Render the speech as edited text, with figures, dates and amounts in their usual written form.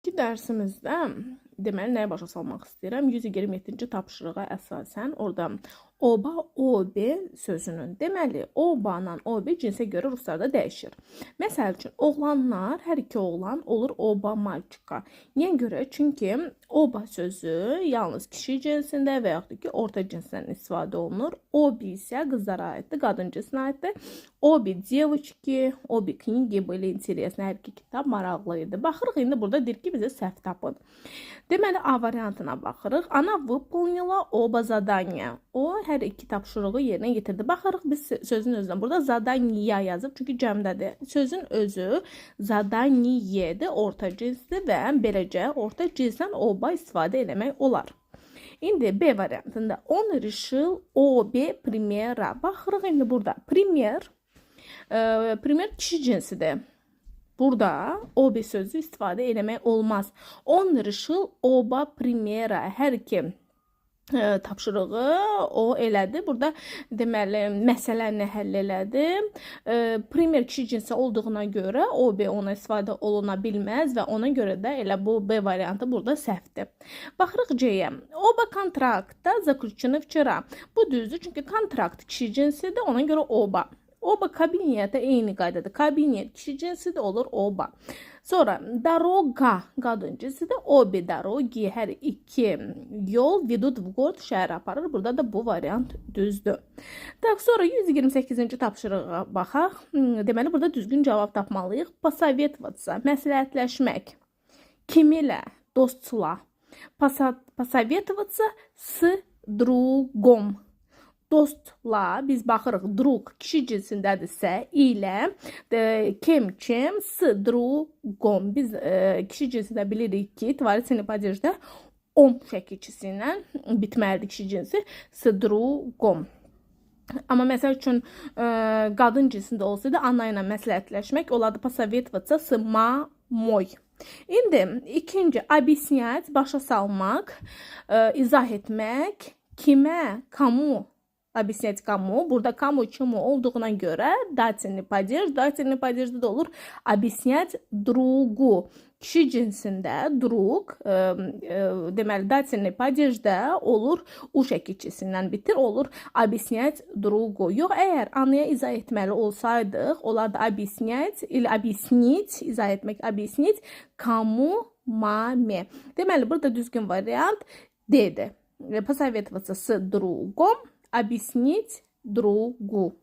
Bugünkü dərsimizdə deməli nəyə başa salmaq istəyirəm? 127-ci tapşırığa əsasən orada oba, obi sözünün deməli oba-la obi cinsə görə ruslarda dəyişir. Məsəl üçün oğlanlar, hər iki oğlan olur oba malçika. Niyə görə? Çünki oba sözü yalnız kişi cinsində və yaxud da ki orta cinsdən istifadə olunur. Obi isə qızlara aiddir, qadın cinsinə aiddir. Obi девочки, obi kniги были интересны. Hər iki kitab maraqlı idi. Baxırıq indi burada deyir ki bizə səhv tapın. Deməli A variantına baxırıq. Ana выполнила оба задания. O hər iki tapşırığı yerinə yetirdi. Baxırıq biz sözün özündən. Burada zadaniya yazıb çünki cəmdədir. Sözün özü zadaniyedir, orta cinsdir və beləcə orta cinsdən oba istifadə eləmək olar. İndi B variantında on решил обе примера. Baxırıq indi burada. Primer kişi cinsidir. Burada obi sözü istifadə eləmək olmaz. On решил оба примера. Hər iki tapşırığı o elədi. Burada deməli məsələni həll elədi. Primer kişi cinsi olduğuna görə obi ona istifadə oluna bilməz və ona görə də elə bu B variantı burada səhvdir. Baxırıq C-yə. Oba kontraktda заключены вчера. Bu düzdür çünki kontrakt kişi cinsidir. Ona görə oba. Oba kabinete eyni qaydadır. Kabinet kişi cinsidir, olur oba. Sonra doroga qadın cinsidir. Obi dorogi, hər iki yol vedut v город şəhər aparır. Burada da bu variant düzdür. Tak, sonra 128-ci tapşırığa baxaq. Deməli burada düzgün cavab tapmalıyıq. Посоветоваться, məsləhətləşmək. Kim ilə? Dostla. Посоветоваться с другом. Dostla biz baxırıq drug kişi cinsindədirsə ilə kim s drugom biz kişi cinsində bilirik ki tvarительный падежdə on şəkilçisi ilə bitməlidir kişi cinsi s drugom. Amma məsəl üçün qadın cinsində olsaydı ana ilə məsləhətləşmək olardı посоветоваться с мамой. İndi ikinci объяснять başa salmaq, izah etmək, kimə, kamu объяснять кому. Burada kamu kimi olduğuna görə дательный падеж, дательный падежdə də olur объяснять другу. Kişi cinsində drug, deməli дательный падежdə olur u şəkilçisindən bitir, olur объяснять другу. Yox, əgər anaya izah etməli olsaydıq, olardı объяснять или объяснить, izah etmək, объяснить кому, маме. Deməli burada düzgün variant D-dir. Посоветоваться с другом, объяснить другу.